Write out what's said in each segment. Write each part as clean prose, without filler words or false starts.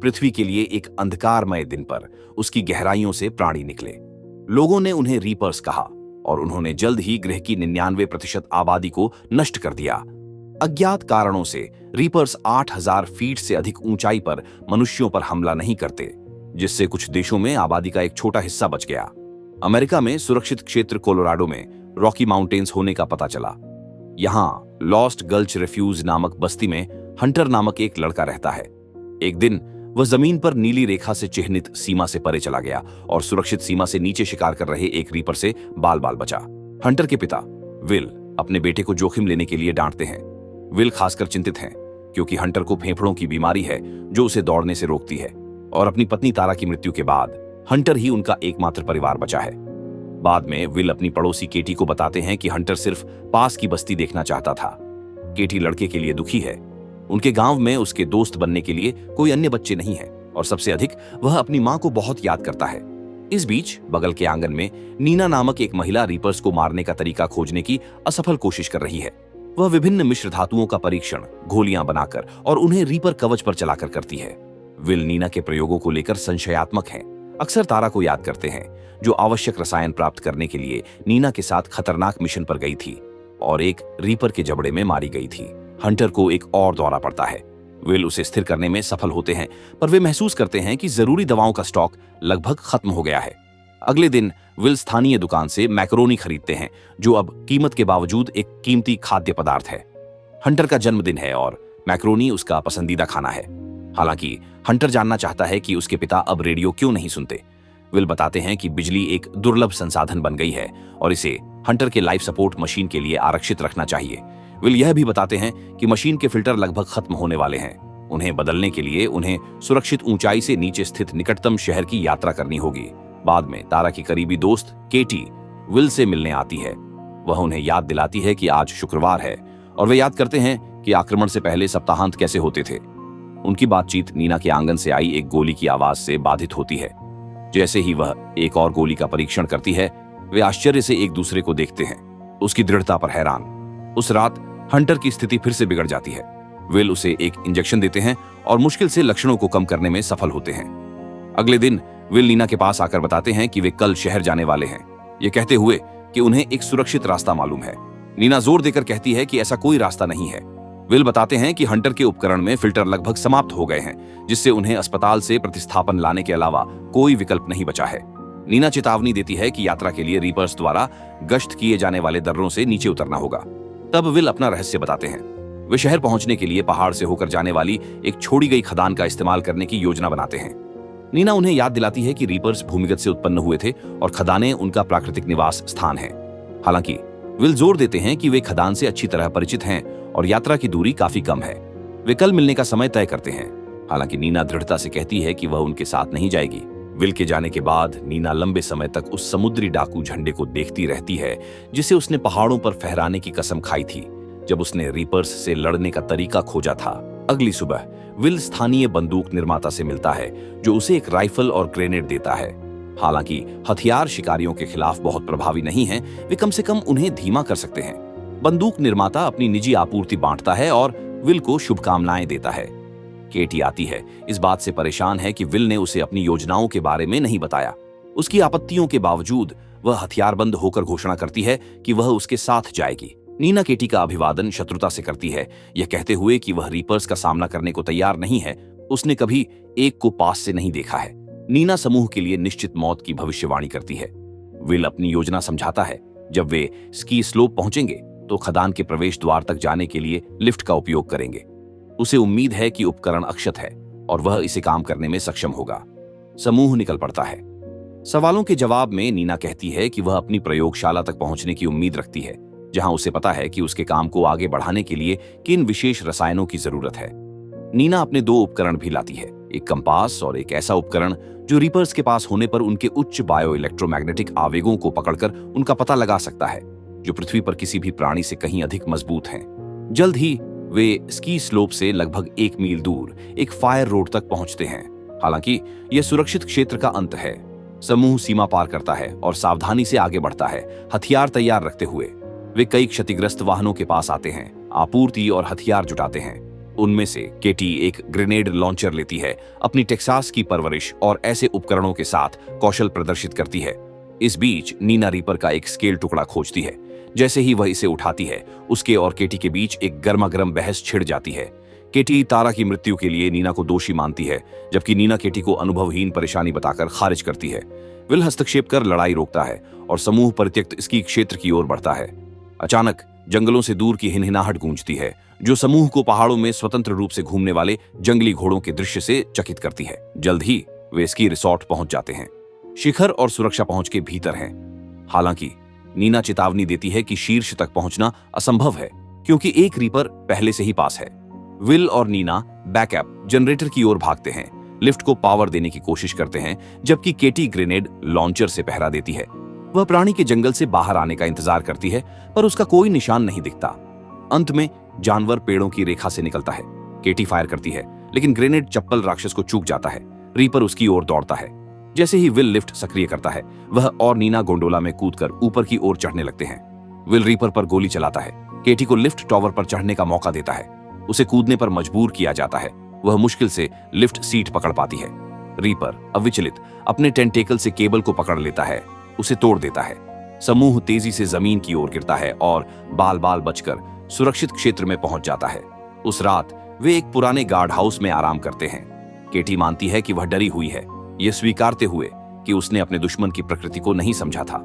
पृथ्वी के लिए एक अंधकारमय दिन पर उसकी गहराइयों से प्राणी निकले। लोगों ने उन्हें रीपर्स कहा और उन्होंने जल्द ही ग्रह की 99% आबादी को नष्ट कर दिया। अज्ञात कारणों से रीपर्स 8000 फीट से अधिक ऊंचाई पर मनुष्यों पर हमला नहीं करते, जिससे कुछ देशों में आबादी का एक छोटा हिस्सा बच गया। अमेरिका में सुरक्षित क्षेत्र कोलोराडो में रॉकी माउंटेन्स होने का पता चला। यहाँ लॉस्ट गल्च रेफ्यूज नामक बस्ती में हंटर नामक एक लड़का रहता है। एक दिन वह जमीन पर नीली रेखा से चिह्नित सीमा से परे चला गया और सुरक्षित सीमा से नीचे शिकार कर रहे एक रीपर से बाल बाल बचा। हंटर के पिता विल अपने बेटे को जोखिम लेने के लिए डांटते हैं। विल खासकर चिंतित हैं क्योंकि हंटर को फेफड़ों की बीमारी है जो उसे दौड़ने से रोकती है और अपनी पत्नी तारा की मृत्यु के बाद हंटर ही उनका एकमात्र परिवार बचा है। बाद में विल अपनी पड़ोसी केटी को बताते हैं कि हंटर सिर्फ पास की बस्ती देखना चाहता था। केटी लड़के के लिए दुखी है। उनके गांव में उसके दोस्त बनने के लिए कोई अन्य बच्चे नहीं है और सबसे अधिक वह अपनी मां को बहुत याद करता है। इस बीच बगल के आंगन में नीना नामक एक महिला रीपर्स को मारने का तरीका खोजने की असफल कोशिश कर रही है। वह विभिन्न मिश्र धातुओं का परीक्षण घोलियां बनाकर और उन्हें रीपर कवच पर चलाकर करती है। विल नीना के प्रयोगों को लेकर संशयात्मक हैं। अक्सर तारा को याद करते हैं जो आवश्यक रसायन प्राप्त करने के लिए नीना के साथ खतरनाक मिशन पर गई थी और एक रीपर के जबड़े में मारी गई थी। हंटर को एक और दौरा पड़ता है। विल उसे स्थिर करने में सफल होते हैं, पर वे महसूस करते हैं कि जरूरी दवाओं का स्टॉक लगभग खत्म हो गया है। अगले दिन विल स्थानीय दुकान से मैकरोनी खरीदते हैं, जो अब कीमत के बावजूद एक कीमती खाद्य पदार्थ है। हंटर का जन्मदिन है और मैकरोनी उसका पसंदीदा खाना है। हालांकि हंटर जानना चाहता है कि उसके पिता अब रेडियो क्यों नहीं सुनते। विल बताते हैं कि बिजली एक दुर्लभ संसाधन बन गई है और इसे हंटर के लाइफ सपोर्ट मशीन के लिए आरक्षित रखना चाहिए। विल यह भी बताते हैं कि मशीन के फिल्टर लगभग खत्म होने वाले हैं। उन्हें बदलने के लिए उन्हें सुरक्षित ऊंचाई से नीचे स्थित निकटतम शहर की यात्रा करनी होगी। बाद में तारा की करीबी दोस्त केटी विल से मिलने आती है। वह उन्हें याद दिलाती है कि आज शुक्रवार है और वे याद करते हैं कि आक्रमण से पहले सप्ताहांत कैसे होते थे। उनकी बातचीत नीना के आंगन से आई एक गोली की आवाज से बाधित होती है। जैसे ही वह एक और गोली का परीक्षण करती है, वे आश्चर्य से एक दूसरे को देखते हैं, उसकी दृढ़ता पर हैरान। उस रात हंटर की स्थिति फिर से बिगड़ जाती है। विल उसे एक इंजेक्शन देते हैं और मुश्किल से लक्षणों को कम करने में सफल होते हैं। अगले दिन विल नीना के पास आकर बताते हैं कि वे कल शहर जाने वाले हैं, ये कहते हुए कि उन्हें एक सुरक्षित रास्ता मालूम है। नीना जोर देकर कहती है कि ऐसा कोई रास्ता नहीं है। विल बताते हैं कि हंटर के उपकरण में फिल्टर लगभग समाप्त हो गए हैं, जिससे उन्हें अस्पताल से प्रतिस्थापन लाने के अलावा कोई विकल्प नहीं बचा है। नीना चेतावनी देती है कि यात्रा के लिए रीपर्स द्वारा गश्त किए जाने वाले दर्रों से नीचे उतरना होगा। तब विल अपना रहस्य बताते हैं। वे शहर पहुंचने के लिए पहाड़ से होकर जाने वाली एक छोड़ी गई खदान का इस्तेमाल करने की योजना बनाते हैं। नीना उन्हें याद दिलाती है कि रीपर्स भूमिगत से उत्पन्न हुए थे और खदानें उनका प्राकृतिक निवास स्थान है। हालांकि विल जोर देते हैं कि वे खदान से अच्छी तरह परिचित हैं और यात्रा की दूरी काफी कम है। वे कल मिलने का समय तय करते हैं। हालांकि नीना दृढ़ता से कहती है कि वह उनके साथ नहीं जाएगी। विल के जाने के बाद नीना लंबे समय तक उस समुद्री डाकू झंडे को देखती रहती है जिसे उसने पहाड़ों पर फहराने की कसम खाई थी जब उसने रीपर्स से लड़ने का तरीका खोजा था। अगली सुबह विल स्थानीय बंदूक निर्माता से मिलता है जो उसे एक राइफल और ग्रेनेड देता है। हालांकि हथियार शिकारियों के खिलाफ बहुत प्रभावी नहीं है, वे कम से कम उन्हें धीमा कर सकते हैं। बंदूक निर्माता अपनी निजी आपूर्ति बांटता है और विल को शुभकामनाएं देता है। केटी आती है, इस बात से परेशान है कि विल ने उसे अपनी योजनाओं के बारे में नहीं बताया। उसकी आपत्तियों के बावजूद वह हथियारबंद होकर घोषणा करती है कि वह उसके साथ जाएगी। नीना केटी का अभिवादन शत्रुता से करती है, यह कहते हुए कि वह रीपर्स का सामना करने को तैयार नहीं है। उसने कभी एक को पास से नहीं देखा है। नीना समूह के लिए निश्चित मौत की भविष्यवाणी करती है। विल अपनी योजना समझाता है। जब वे स्की स्लोप पहुंचेंगे तो खदान के प्रवेश द्वार तक जाने के लिए लिफ्ट का उपयोग करेंगे। उसे उम्मीद है कि उपकरण अक्षत है और वह इसे काम करने में सक्षम होगा। समूह निकल पड़ता है। सवालों के जवाब में नीना कहती है कि वह अपनी प्रयोगशाला तक पहुंचने की उम्मीद रखती है, जहां उसे पता है कि उसके काम को आगे बढ़ाने के लिए किन विशेष रसायनों की जरूरत है। नीना अपने 2 उपकरण भी लाती है, एक कंपास और एक ऐसा उपकरण जो रीपर्स के पास होने पर उनके उच्च बायो इलेक्ट्रोमैग्नेटिक आवेगों को पकड़कर उनका पता लगा सकता है, जो पृथ्वी पर किसी भी प्राणी से कहीं अधिक मजबूत हैं। जल्द ही वे स्की स्लोप से लगभग 1 मील दूर एक फायर रोड तक पहुंचते हैं। हालांकि यह सुरक्षित क्षेत्र का अंत है। समूह सीमा पार करता है और सावधानी से आगे बढ़ता है, हथियार तैयार रखते हुए। वे कई क्षतिग्रस्त वाहनों के पास आते हैं, आपूर्ति और हथियार जुटाते हैं। उनमें से केटी एक ग्रेनेड लॉन्चर लेती है, अपनी टेक्सास की परवरिश और ऐसे उपकरणों के साथ कौशल प्रदर्शित करती है। इस बीच नीना रीपर का एक स्केल टुकड़ा खोजती है। जैसे ही वह इसे उठाती है, उसके और केटी के बीच एक गर्मागर्म बहस छिड़ जाती है। केटी तारा की मृत्यु के लिए नीना को दोषी मानती है, जबकि नीना केटी को अनुभवहीन परेशानी बताकर खारिज करती है। विल हस्तक्षेप कर लड़ाई रोकता है और समूह परित्यक्त इसकी क्षेत्र की ओर बढ़ता है। अचानक जंगलों से दूर की हिनहिनाहट गूंजती है, जो समूह को पहाड़ों में स्वतंत्र रूप से घूमने वाले जंगली घोड़ों के दृश्य से चकित करती है। जल्द ही वे स्की रिसॉर्ट पहुंच जाते हैं। शिखर और सुरक्षा पहुंच के भीतर हैं। हालांकि नीना चेतावनी देती है कि शीर्ष तक पहुंचना असंभव है, क्योंकि एक रीपर पहले से ही पास है। विल और नीना बैकअप जनरेटर की ओर भागते हैं, लिफ्ट को पावर देने की कोशिश करते हैं, जबकि केटी ग्रेनेड लॉन्चर से पहरा देती है। वह प्राणी के जंगल से बाहर आने का इंतजार करती है, पर उसका कोई निशान नहीं दिखता। अंत में जानवर पेड़ों की रेखा से निकलता है। केटी फायर करती है, लेकिन ग्रेनेड चप्पल राक्षस को चूक जाता है। रीपर उसकी ओर दौड़ता है। जैसे ही विल लिफ्ट सक्रिय करता है, वह और नीना गोंडोला में कूदकर ऊपर की ओर चढ़ने लगते हैं। विल रीपर पर गोली चलाता है, केटी को लिफ्ट टॉवर पर चढ़ने का मौका देता है। उसे कूदने पर मजबूर किया जाता है। वह मुश्किल से लिफ्ट सीट पकड़ पाती है। रीपर अविचलित अपने टेंटेकल से केबल को पकड़ लेता है, उसे तोड़ देता है। समूह तेजी से जमीन की ओर गिरता है और बाल बाल बचकर सुरक्षित क्षेत्र में पहुंच जाता है। उस रात वे एक पुराने गार्ड हाउस में आराम करते हैं। केटी मानती है कि वह डरी हुई है, यह स्वीकारते हुए कि उसने अपने दुश्मन की प्रकृति को नहीं समझा था।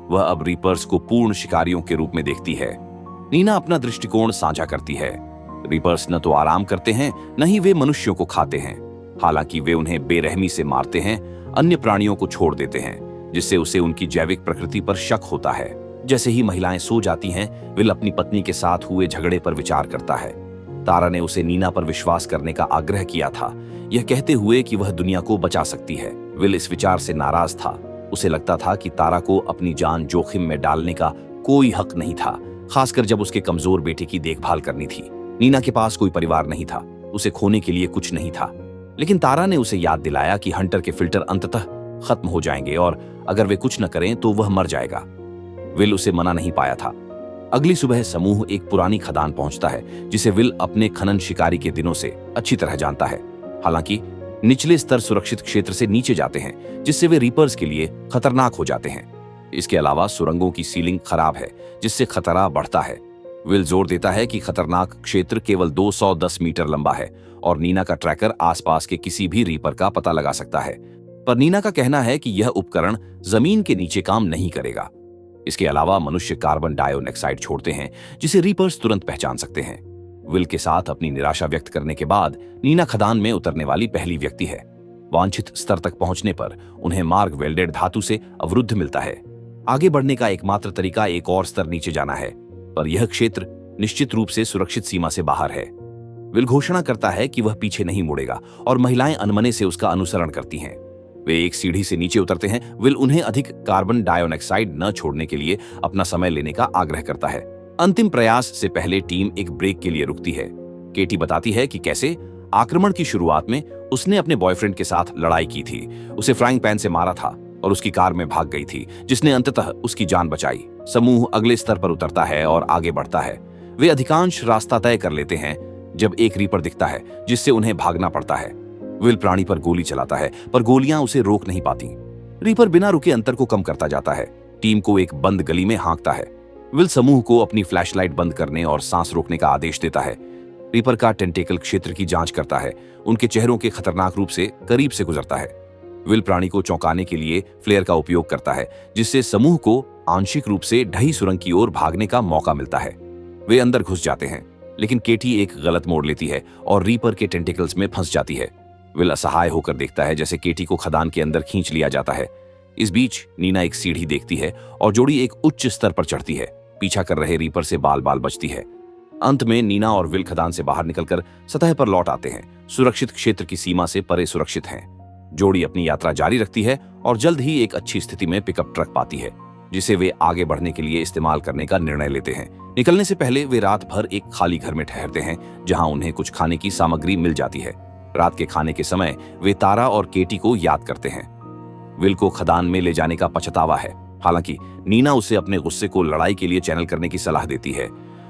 वह अब रीपर्स को पूर्ण शिकारियों के रूप में देखती है। नीना अपना दृष्टिकोण साझा करती है। रीपर्स न तो आराम करते हैं, न ही वे मनुष्यों को खाते हैं। हालांकि वे उन्हें बेरहमी से मारते हैं, अन्य प्राणियों को छोड़ देते हैं, जिससे उसे उनकी जैविक प्रकृति पर शक होता है। जैसे ही महिलाएं सो जाती हैं, विल अपनी पत्नी के साथ हुए झगड़े पर विचार करता है। तारा ने उसे नीना पर विश्वास करने का आग्रह किया था, यह कहते हुए कि वह दुनिया को बचा सकती है। विल इस विचार से नाराज था। उसे लगता था कि तारा को अपनी जान जोखिम में डालने का कोई हक नहीं था, खासकर जब उसके कमजोर बेटे की देखभाल करनी थी। नीना के पास कोई परिवार नहीं था, उसे खोने के लिए कुछ नहीं था। लेकिन तारा ने उसे याद दिलाया कि हंटर के फिल्टर अंततः खत्म हो जाएंगे और अगर वे कुछ न करें तो वह मर जाएगा। विल उसे मना नहीं पाया था। अगली सुबह समूह एक पुरानी खदान पहुंचता है, जिसे विल अपने खनन शिकारी के दिनों से अच्छी तरह जानता है। हालांकि निचले स्तर सुरक्षित क्षेत्र से नीचे जाते हैं, जिससे वे रीपर्स के लिए खतरनाक हो जाते हैं। इसके अलावा सुरंगों की सीलिंग खराब है, जिससे खतरा बढ़ता है। विल जोर देता है कि खतरनाक क्षेत्र केवल 210 मीटर लंबा है और नीना का ट्रैकर आसपास के किसी भी रीपर का पता लगा सकता है। पर नीना का कहना है कि यह उपकरण जमीन के नीचे काम नहीं करेगा। इसके अलावा मनुष्य कार्बन डाइऑक्साइड छोड़ते हैं, जिसे रीपर्स तुरंत पहचान सकते हैं। विल के साथ अपनी निराशा व्यक्त करने के बाद नीना खदान में उतरने वाली पहली व्यक्ति है। वांछित स्तर तक पहुंचने पर उन्हें मार्ग वेल्डेड धातु से अवरुद्ध मिलता है। आगे बढ़ने का एकमात्र तरीका एक और स्तर नीचे जाना है, पर यह क्षेत्र निश्चित रूप से सुरक्षित सीमा से बाहर है। विल घोषणा करता है कि वह पीछे नहीं मुड़ेगा और महिलाएं अनमने से उसका अनुसरण करती हैं। वे एक सीढ़ी से नीचे उतरते हैं। विल उन्हें अधिक कार्बन डाइऑक्साइड न छोड़ने के लिए अपना समय लेने का आग्रह करता है। अंतिम प्रयास से पहले टीम एक ब्रेक के लिए रुकती है। केटी बताती है कि कैसे आक्रमण की शुरुआत में उसने अपने बॉयफ्रेंड के साथ लड़ाई की थी, उसे फ्राइंग पैन से मारा था और उसकी कार में भाग गई थी, जिसने अंततः उसकी जान बचाई। समूह अगले स्तर पर उतरता है और आगे बढ़ता है। वे अधिकांश रास्ता तय कर लेते हैं जब एक रीपर दिखता है, जिससे उन्हें भागना पड़ता है। विल प्राणी पर गोली चलाता है, पर गोलियां उसे रोक नहीं पाती। रीपर बिना रुके अंतर को कम करता जाता है। टीम को एक बंद गली में हाँकता है। विल समूह को अपनी फ्लैशलाइट बंद करने और सांस रोकने का आदेश देता है। रीपर का टेंटेकल क्षेत्र की जांच करता है, उनके चेहरों के खतरनाक रूप से करीब से गुजरता है। विल प्राणी को चौंकाने के लिए फ्लेयर का उपयोग करता है, जिससे समूह को आंशिक रूप से ढही सुरंग की ओर भागने का मौका मिलता है। वे अंदर घुस जाते हैं, लेकिन केटी एक गलत मोड़ लेती है और रीपर के टेंटेकल्स में फंस जाती है। विल असहाय होकर देखता है जैसे केटी को खदान के अंदर खींच लिया जाता है। इस बीच नीना एक सीढ़ी देखती है और जोड़ी एक उच्च स्तर पर चढ़ती है। पीछा कर रहे रीपर से बाल बाल बचती है। अंत में नीना और विल खदान से बाहर निकलकर सतह पर लौट आते हैं। सुरक्षित क्षेत्र की सीमा से परे सुरक्षित हैं। जोड़ी अपनी यात्रा जारी रखती है और जल्द ही एक अच्छी स्थिति में पिकअप ट्रक पाती है, जिसे वे आगे बढ़ने के लिए इस्तेमाल करने का निर्णय लेते हैं। निकलने से पहले वे रात भर एक खाली घर में ठहरते हैं, जहां उन्हें कुछ खाने की सामग्री मिल जाती है। रात के खाने के समय वे तारा और केटी को याद करते हैं। विल को खदान में ले जाने का पछतावा है, हालांकि नीना उसे अपने गुस्से को लड़ाई के लिए चैनल करने की सलाह देती है।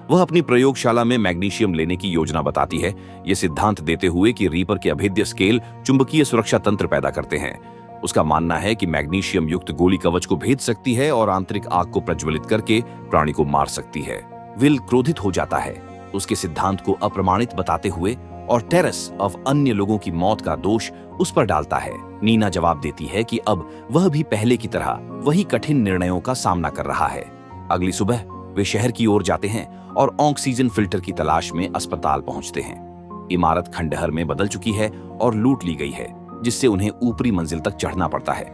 वह अपनी प्रयोगशाला में मैग्नीशियम लेने की योजना बताती है, ये सिद्धांत देते हुए कि रीपर के अभेद्य स्केल चुंबकीय सुरक्षा तंत्र पैदा करते हैं। उसका मानना है कि मैग्नीशियम युक्त गोली कवच को भेद सकती है और आंतरिक आग को प्रज्वलित करके प्राणी को मार सकती है। विल क्रोधित हो जाता है, उसके सिद्धांत को अप्रमाणित बताते हुए, और टेरेस ऑफ अन्य लोगों की मौत का दोष उस पर डालता है। नीना जवाब देती है कि अब वह भी पहले की तरह वही कठिन निर्णयों का सामना कर रहा है। अगली सुबह वे शहर की ओर जाते हैं और ऑक्सीजन फिल्टर की तलाश में अस्पताल पहुंचते हैं। इमारत खंडहर में बदल चुकी है और लूट ली गई है, जिससे उन्हें ऊपरी मंजिल तक चढ़ना पड़ता है।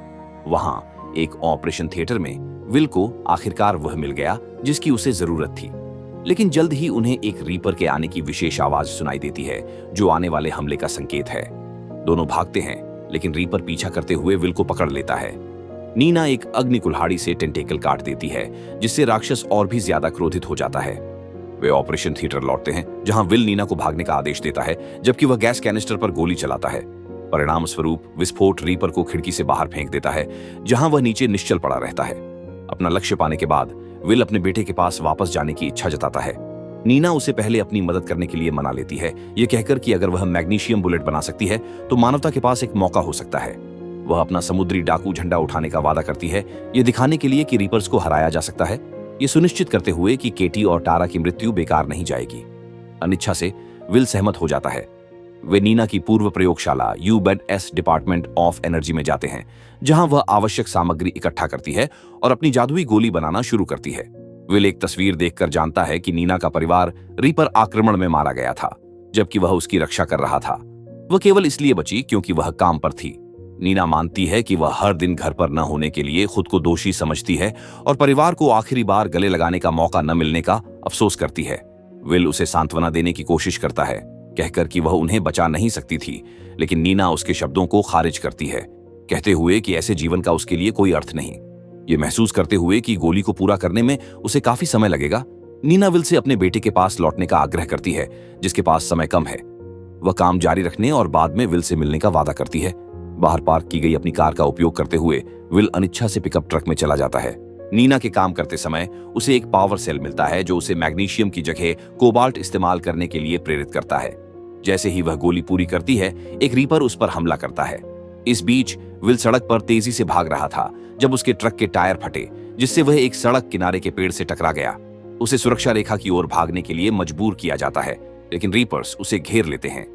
वहां एक ऑपरेशन थिएटर में विल को आखिरकार वह मिल गया जिसकी उसे जरूरत थी। लेकिन जल्द ही उन्हें एक रीपर के आने की विशेष आवाज सुनाई देती है, जो आने वाले हमले का संकेत है। दोनों भागते हैं, लेकिन रीपर पीछा करते हुए विल को पकड़ लेता है। नीना एक अग्नि कुल्हाड़ी से टेंटेकल काट देती है, जिससे राक्षस और भी ज्यादा क्रोधित हो जाता है। वे ऑपरेशन थिएटर लौटते हैं, जहां विल नीना को भागने का आदेश देता है, जबकि वह गैस कैनिस्टर पर गोली चलाता है। परिणाम स्वरूप विस्फोट रीपर को खिड़की से बाहर फेंक देता है, जहां वह नीचे निश्चल पड़ा रहता है। अपना लक्ष्य पाने के बाद विल अपने बेटे के पास वापस जाने की इच्छा जताता है। नीना उसे पहले अपनी मदद करने के लिए मना लेती है, ये कहकर कि अगर वह मैग्नीशियम बुलेट बना सकती है तो मानवता के पास एक मौका हो सकता है। वह अपना समुद्री डाकू झंडा उठाने का वादा करती है, ये दिखाने के लिए कि रीपर्स को हराया जा सकता है, ये सुनिश्चित करते हुए कि केटी और टारा की मृत्यु बेकार नहीं जाएगी। अनिच्छा से विल सहमत हो जाता है। वे नीना की पूर्व प्रयोगशाला UBED-S डिपार्टमेंट ऑफ एनर्जी में जाते हैं, जहां वह आवश्यक सामग्री इकट्ठा करती है और अपनी जादुई गोली बनाना शुरू करती है। विल एक तस्वीर देखकर जानता है कि नीना का परिवार रीपर आक्रमण में मारा गया था, जबकि वह उसकी रक्षा कर रहा था। वह केवल इसलिए बची क्योंकि वह काम पर थी। नीना मानती है कि वह हर दिन घर पर न होने के लिए खुद को दोषी समझती है और परिवार को आखिरी बार गले लगाने का मौका न मिलने का अफसोस करती है। विल उसे सांत्वना देने की कोशिश करता है, कहकर कि वह उन्हें बचा नहीं सकती थी, लेकिन नीना उसके शब्दों को खारिज करती है, कहते हुए कि ऐसे जीवन का उसके लिए कोई अर्थ नहीं। ये महसूस करते हुए कि गोली को पूरा करने में उसे काफी समय लगेगा, नीना विल से अपने बेटे के पास लौटने का आग्रह करती है, जिसके पास समय कम है। वह काम जारी रखने और बाद में विल से मिलने का वादा करती है। बाहर पार्क की गई अपनी कार का उपयोग करते हुए विल अनिच्छा से पिकअप ट्रक में चला जाता है। नीना के काम करते समय उसे एक पावर सेल मिलता है, जो उसे मैग्नीशियम की जगह कोबाल्ट इस्तेमाल करने के लिए प्रेरित करता है। जैसे ही वह गोली पूरी करती है, एक रीपर उस पर हमला करता है। इस बीच विल सड़क पर तेजी से भाग रहा था जब उसके ट्रक के टायर फटे, जिससे वह एक सड़क किनारे के पेड़ से टकरा गया। उसे सुरक्षा रेखा की ओर भागने के लिए मजबूर किया जाता है, लेकिन रीपर्स उसे घेर लेते हैं।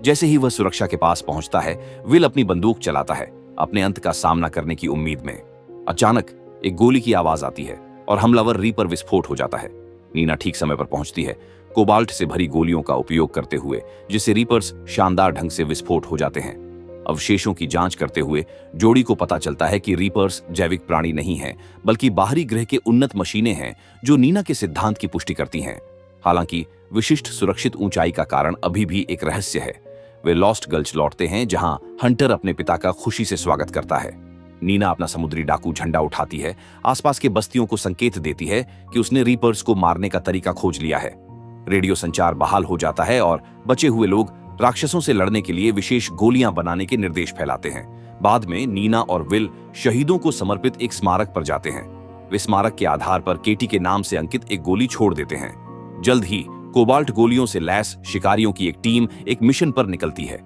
जैसे ही वह सुरक्षा के पास पहुंचता है, विल अपनी बंदूक चलाता है, अपने अंत का सामना करने की उम्मीद में। अचानक एक गोली की आवाज आती है और हमलावर रीपर विस्फोट हो जाता है। नीना ठीक समय पर पहुंचती है, कोबाल्ट से भरी गोलियों का उपयोग करते हुए, जिससे रीपर्स शानदार ढंग से विस्फोट हो जाते हैं। अवशेषों की जांच करते हुए जोड़ी को पता चलता है कि रीपर्स जैविक प्राणी नहीं हैं, बल्कि बाहरी ग्रह के उन्नत मशीनें हैं, जो नीना के सिद्धांत की पुष्टि करती हैं। हालांकि विशिष्ट सुरक्षित ऊंचाई का कारण अभी भी एक रहस्य है। वे लॉस्ट गल्च लौटते हैं, जहां हंटर अपने पिता का खुशी से स्वागत करता है। नीना अपना समुद्री डाकू झंडा उठाती है, आसपास के बस्तियों को संकेत देती है कि उसने रीपर्स को मारने का तरीका खोज लिया है। रेडियो संचार बहाल हो जाता है और बचे हुए लोग राक्षसों से लड़ने के लिए विशेष गोलियां बनाने के निर्देश फैलाते हैं। बाद में नीना और विल शहीदों को समर्पित एक स्मारक पर जाते हैं। वे स्मारक के आधार पर केटी के नाम से अंकित एक गोली छोड़ देते हैं। जल्द ही कोबाल्ट गोलियों से लैस शिकारियों की एक टीम एक मिशन पर निकलती है।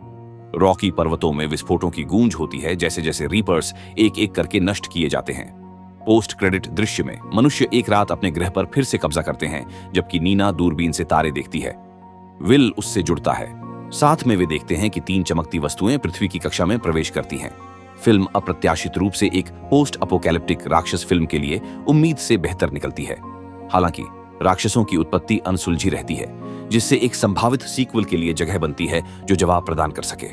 रॉकी पर्वतों में विस्फोटों की गूंज होती है, जैसे जैसे रीपर्स एक एक करके नष्ट किए जाते हैं। पोस्ट क्रेडिट दृश्य में मनुष्य एक रात अपने ग्रह पर फिर से कब्जा करते हैं, जबकि नीना दूरबीन से तारे देखती है। विल उससे जुड़ता है। साथ में वे देखते हैं कि 3 चमकती वस्तुएं पृथ्वी की कक्षा में प्रवेश करती हैं। फिल्म अप्रत्याशित रूप से एक पोस्ट अपोकैलिप्टिक राक्षस फिल्म के लिए उम्मीद से बेहतर निकलती है। हालांकि राक्षसों की उत्पत्ति अनसुलझी रहती है, जिससे एक संभावित सीक्वल के लिए जगह बनती है जो जवाब प्रदान कर सके।